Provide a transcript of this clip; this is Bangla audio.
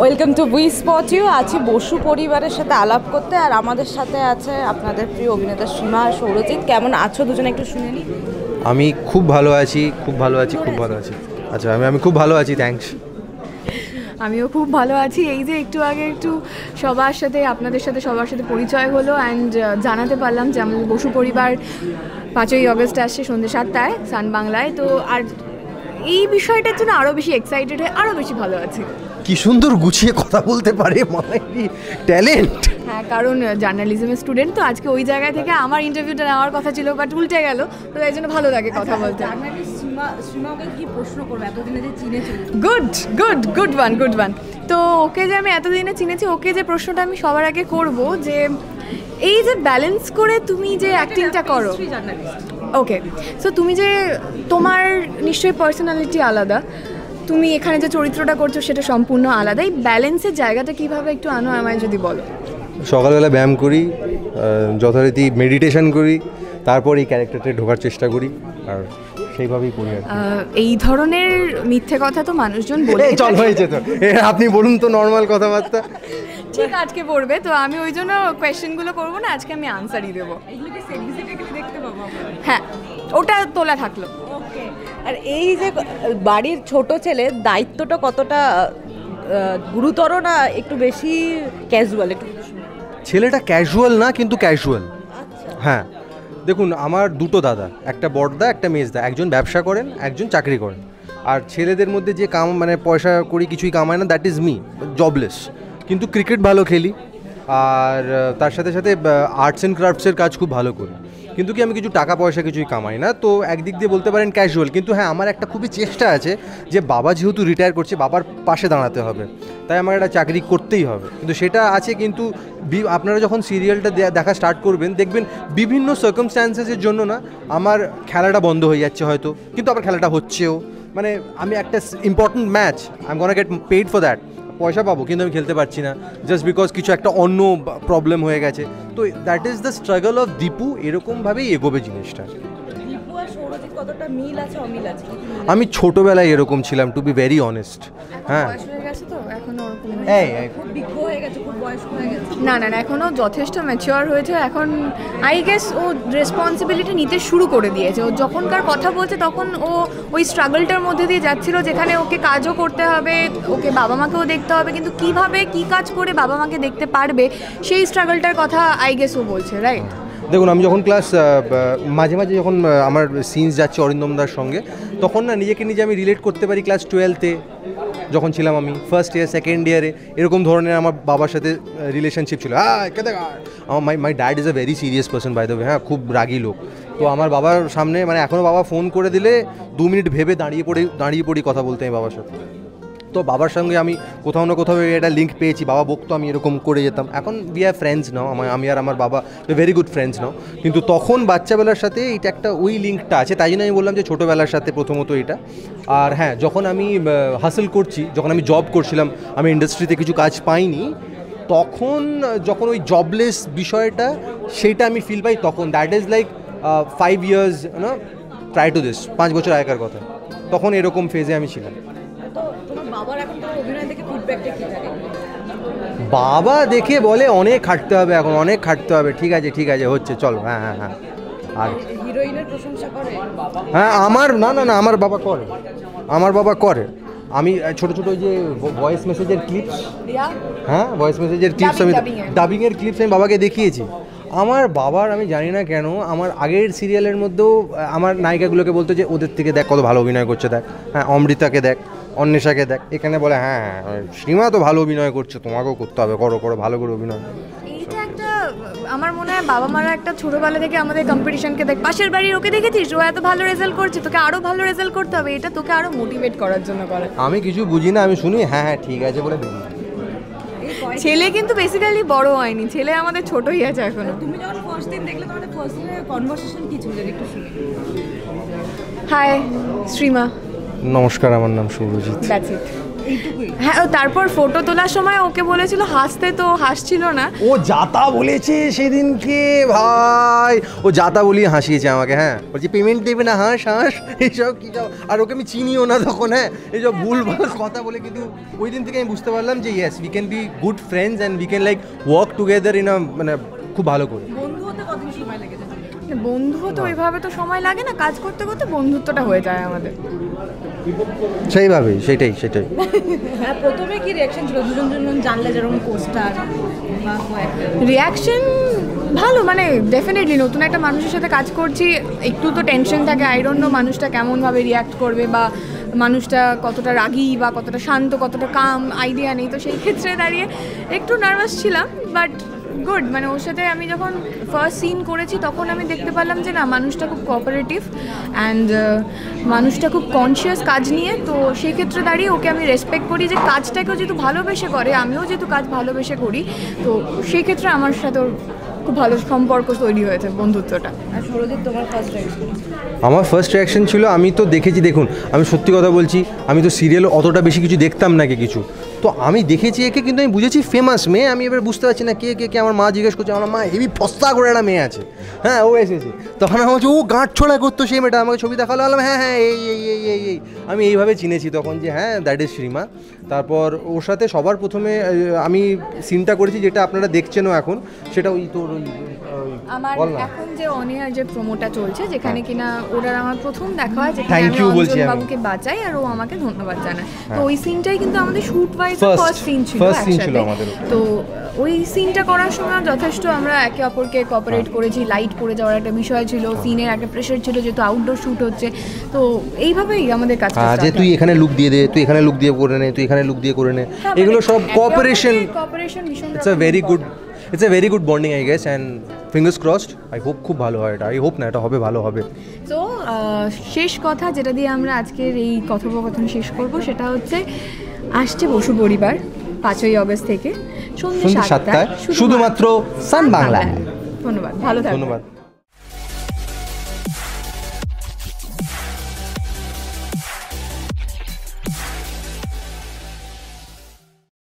Welcome to we spot you. আছি বসু পরিবারের সাথে আলাপ করতে, আর আমাদের সাথে আছে আপনাদের প্রিয় অভিনেতা সীমা আর সৌরজিৎ। কেমন আছো দুজনে একটু শুনে নিই। আমি খুব ভালো আছি, খুব ভালো আছি, খুব ভালো আছি। আচ্ছা, আমি খুব ভালো আছি, থ্যাঙ্কস। আমিও খুব ভালো আছি। এই যে একটু আগে আপনাদের সাথে সবার সাথে পরিচয় হলো অ্যান্ড জানাতে পারলাম যে আমাদের বসু পরিবার 5ই আগস্ট আসছে সন্ধ্যে 7টায় সান বাংলায়। তো আর এই বিষয়টার জন্য আরও বেশি এক্সাইটেড হয়ে আরও বেশি ভালো আছি। কি সুন্দর গুছিয়ে কথা বলতে পারে, মানে কি ট্যালেন্ট। হ্যাঁ, কারণ জার্নালিজমের স্টুডেন্ট তো আজকে ওই জায়গা থেকে আমার ইন্টারভিউটা নেওয়ার কথা ছিল, বাট উল্টে গেল, তো তাই জন্য ভালো লাগে কথা বলতে। Good one. তো ওকে যে আমি এতদিনে চিনেছি, ওকে যে প্রশ্নটা আমি সবার আগে করব যে এই যে ব্যালেন্স করে তুমি যে অ্যাক্টিংটা করো, ওকে, সো তুমি যে তোমার নিশ্চয়ই পার্সোনালিটি আলাদা, তুমি এখানে যে চরিত্রটা করছো সেটা সম্পূর্ণ আলাদা। এই ব্যালেন্সের জায়গাটা কীভাবে একটু আনো আমায় যদি বলো। সকালবেলা ব্যায়াম করি, যথারীতি মেডিটেশন করি, তারপর এই ক্যারেক্টারটা ঢোকার চেষ্টা করি, আর সেইভাবেই করি। এই ধরনের মিথ্যে কথা তো মানুষজন বলে, চল হয়েছে তো, আপনি বলুন তো নর্মাল কথাবার্তা। ঠিক আজকে পড়বে তো, আমি ওই জন্য কোয়েশ্চেনগুলো করবো না, আজকে আমি আনসারই দেবো। হ্যাঁ, ওটা তোলা থাকলো। আর এই যে বাড়ির ছোট ছেলে, দায়িত্বটা কতটা গুরুতর না একটু বেশি ক্যাজুয়াল? একটু ছেলেটা ক্যাজুয়াল না, কিন্তু ক্যাজুয়াল। হ্যাঁ, দেখুন, আমার দুটো দাদা, একটা বড়দা একটা মেজদা, একজন ব্যবসা করেন, একজন চাকরি করেন। আর ছেলেদের মধ্যে যে মানে পয়সা করি কিছুই কামায় না, দ্যাট ইজ মি, জবলেস। কিন্তু ক্রিকেট ভালো খেলি, আর তার সাথে সাথে আর্টস অ্যান্ড ক্রাফটসের কাজ খুব ভালো করি। কিন্তু কি আমি কিছু টাকা পয়সা কিছুই কামাই না, তো একদিক দিয়ে বলতে পারেন ক্যাজুয়াল। কিন্তু হ্যাঁ, আমার একটা খুবই চেষ্টা আছে যে বাবা যেহেতু রিটায়ার করছে, বাবার পাশে দাঁড়াতে হবে, তাই আমার একটা চাকরি করতেই হবে। কিন্তু সেটা আছে, কিন্তু আপনারা যখন সিরিয়ালটা দেখা স্টার্ট করবেন, দেখবেন বিভিন্ন সার্কামস্ট্যান্সেসের জন্য না আমার খেলাটা বন্ধ হয়ে যাচ্ছে হয়তো, কিন্তু আবার খেলাটা হচ্ছেও। মানে আমি একটা important match, I am gonna gate paid for that, পয়সা পাবো, কিন্তু আমি খেলতে পারছি না জাস্ট বিকজ কিছু একটা অন্য প্রবলেম হয়ে গেছে। তো that is the struggle of Dipu. এরকমভাবেই এগোবে জিনিসটা। আমি ছোটোবেলায় এরকম ছিলাম, টু বি ভেরি অনেস্ট। হ্যাঁ, না, এখনও যথেষ্ট ম্যাচিওর হয়েছে। এখন আই গেস ও রেসপন্সিবিলিটি নিতে শুরু করে দিয়েছে। ও যখনকার কথা বলছে তখন ও ওই স্ট্রাগলটার মধ্যে দিয়ে যাচ্ছিল, যেখানে ওকে কাজও করতে হবে, ওকে বাবা মাকেও দেখতে হবে, কিন্তু কিভাবে কি কাজ করে বাবা মাকে দেখতে পারবে সেই স্ট্রাগলটার কথা আই গেস ও বলছে, রাইট? দেখুন, আমি যখন মাঝে মাঝে যখন আমার সিনস যাচ্ছে অরিন্দমদার সঙ্গে, তখন না নিজেকে নিজে আমি রিলেট করতে পারি। ক্লাস 12-তে যখন ছিলাম, আমি ফার্স্ট ইয়ার সেকেন্ড ইয়ারে এরকম ধরনের আমার বাবার সাথে রিলেশনশিপ ছিল। My dad is a very serious person, by the way. হ্যাঁ, খুব রাগী লোক। তো আমার বাবার সামনে, মানে এখনও বাবা ফোন করে দিলে 2 মিনিট ভেবে দাঁড়িয়ে পড়ি কথা বলতে আমি বাবার সাথে। তো বাবার সঙ্গে আমি কোথাও না কোথাও এটা লিঙ্ক পেয়েছি। বাবা বকতো, আমি এরকম করে যেতাম। এখন উই আর ফ্রেন্ডস নাও, আমি আর আমার বাবা ভেরি গুড ফ্রেন্ডস নাও। কিন্তু তখন বাচ্চাবেলার সাথে এটা একটা ওই লিঙ্কটা আছে, তাই জন্য আমি বললাম যে ছোটোবেলার সাথে প্রথমত এটা। আর হ্যাঁ, যখন আমি হাসেল করছি, যখন আমি জব করছিলাম, আমি ইন্ডাস্ট্রিতে কিছু কাজ পাইনি, তখন যখন ওই জবলেস বিষয়টা সেইটা আমি ফিল পাই, তখন that is like 5 years try to this, 5 বছর আগেকার কথা। তখন এরকম ফেজে আমি ছিলাম। বাবা দেখে বলে অনেক খাটতে হবে, এখন অনেক খাটতে হবে। ঠিক আছে হচ্ছে, চলো। হ্যাঁ। আর হিরোইনের প্রশংসা করে? হ্যাঁ, আমার আমার বাবা করে। আমি ছোট ওই যে ভয়েস মেসেজের ক্লিপস, হ্যাঁ, ভয়েস মেসেজের ক্লিপস, আমি ডাবিংয়ের ক্লিপস আমি বাবাকে দেখিয়েছি। আমার বাবার, আমি জানি না কেন, আমার আগের সিরিয়ালের মধ্যেও আমার নায়িকাগুলোকে বলতো যে ওদের থেকে দেখ কত ভালো অভিনয় করছে, দেখ, হ্যাঁ, অমৃতাকে দেখ, অন্বেষাকে দেখ। এখানে বলে হ্যাঁ সীমা তো ভালো অভিনয় করছে, তোমাকেও করতে হবে, করো ভালো করে অভিনয়। এইটা একটা, আমার মনে হয় বাবা মারা একটা ছোটোবেলা থেকে আমাদের কম্পিটিশনকে দেখ, পাশের বাড়ির ওকে দেখেছিস, ও এত ভালো রেজাল্ট করছে, তোকে আরও ভালো রেজাল্ট করতে হবে, এটা তোকে আরও মোটিভেট করার জন্য করে। আমি কিছু বুঝি না, আমি শুনি হ্যাঁ ঠিক আছে বলে দেখি। ছেলে কিন্তু বেসিক্যালি বড় হয়নি, ছেলে আমাদের ছোটই আছে এখনো। তুমি যখন ফার্স্ট দিন দেখলে, তোমাদের ফার্স্ট দিনের কনভারসেশন কি ছিল একটু শুনি। হাই শ্রীমা। নমস্কার, আমার নাম সৌরজিৎ। That's it. হ্যাঁ, ও তারপর ফটো তোলার সময় ওকে বলেছিল হাসতে, তো হাসছিল না। ও যাতা বলেছে সেদিনকে ভাই, ও যাতা বলিয়ে হাসিয়েছে আমাকে। হ্যাঁ বলছি পেমেন্ট দেবে না, হাস হাস এইসব কী সব, আর ওকে আমি চিনিও না তখন। হ্যাঁ এইসব ভুলভাল কথা বলে, কিন্তু ওই দিন থেকে আমি বুঝতে পারলাম যে yes we can be good friends and we can like work together in a, মানে খুব ভালো করে। বন্ধু তো ওইভাবে তো সময় লাগে না, কাজ করতে করতে বন্ধুত্বটা হয়ে যায় আমাদের। সেইভাবেই, সেটাই। প্রথমে কি রিয়াকশন ছিল দুজন দুজন জানলে যেরকম কোস্টার? রিয়াকশন ভালো, মানে ডেফিনেটলি নতুন একটা মানুষের সাথে কাজ করছি, একটু তো টেনশন থাকে। আই ডোন্ট নো মানুষটা কেমনভাবে রিয়াক্ট করবে, বা মানুষটা কতটা রাগী বা কতটা শান্ত, কতটা কাম, আইডিয়া নেই। তো সেই ক্ষেত্রে দাঁড়িয়ে একটু নার্ভাস ছিলাম, বাট গুড। মানে ওর সাথে আমি যখন ফার্স্ট সিন করেছি তখন আমি দেখতে পারলাম যে না, মানুষটা খুব কোঅপারেটিভ অ্যান্ড মানুষটা খুব কনসিয়াস কাজ নিয়ে। তো সেই ক্ষেত্রে দাঁড়িয়ে ওকে আমি রেসপেক্ট করি যে কাজটাকেও যেহেতু ভালোবেসে করে, আমিও যেহেতু কাজ ভালোবেসে করি, তো সেই ক্ষেত্রে আমার সাথে ওর খুব ভালো সম্পর্ক তৈরি হয়েছে, বন্ধুত্বটা। আর সৌরদীপ, তোমার ফার্স্ট রিয়াকশন? আমার ফার্স্ট রিয়াকশন ছিল, আমি তো দেখেছি, দেখুন আমি সত্যি কথা বলছি, আমি তো সিরিয়াল অতটা বেশি কিছু দেখতাম না কিছু, তো আমি দেখেছি একে, কিন্তু আমি বুঝেছি ফেমাস মেয়ে। আমি এবার বুঝতে পারছি না কে কে কে। আমার মা জিজ্ঞেস করছে, আমার মা হেভি ফস্তা করে একটা মেয়ে আছে, হ্যাঁ ও এসেছে। তখন আমার হচ্ছে ও গাঁট ছোড়া করতো সেই মেয়েটা, আমাকে ছবি দেখালো, বললাম হ্যাঁ হ্যাঁ এই আমি এইভাবে চিনেছি তখন যে হ্যাঁ দ্যাট ইজ শ্রীমা। তারপর ওর সাথে সবার প্রথমে আমি সিনটা করেছি, যেটা আপনারা দেখছেনও এখন, সেটা ওই তোর আমার এখন যে অনিয়ার যে প্রোমোটা চলছে, যেখানে কিনা ওরা আমার প্রথম দেখা হয়, যেখানে Thank আমি you বলছি অঞ্জন আমি। বাবুকে বাঁচাই আর ও আমাকে ধন্যবাদ জানায়। তো ওই সিনটাই কিন্তু আমাদের শুট ওয়াইজ ফার্স্ট সিন ছিল ছিল একসাথে। আমাদের। তো ওই সিনটা করার সময় যথেষ্ট আমরা একে অপরকে কোঅপারেট করেছি। লাইট পড়ে যাওয়ার একটা বিষয় ছিল, সিনের একটা প্রেশার ছিল, যেহেতু আউটডোর শুট হচ্ছে। তো এইভাবেই আমাদের কাজটা যে start তুই হয়। এখানে লুক দিয়ে দে, তুই এখানে লুক দিয়ে করে নে, তুই এখানে লুক দিয়ে করে নে, হ্যাঁ, এগুলো মানে সব একে কোঅপারেশন। অপরকে cooperation ভীষণ it's a very good bonding I guess, and fingers crossed, I hope খুব ভালো হয় এটা। আই হোপ না, এটা হবে, ভালো হবে। তো শেষ কথা যেটা দিয়ে আমরা আজকের এই কথোপকথন শেষ করব, সেটা হচ্ছে আসছে বসু পরিবার 5ই আগস্ট থেকে সন্ধ্যে 7টায়, শুধুমাত্র সান বাংলায়। ধন্যবাদ, ভালো থাকবেন। ধন্যবাদ।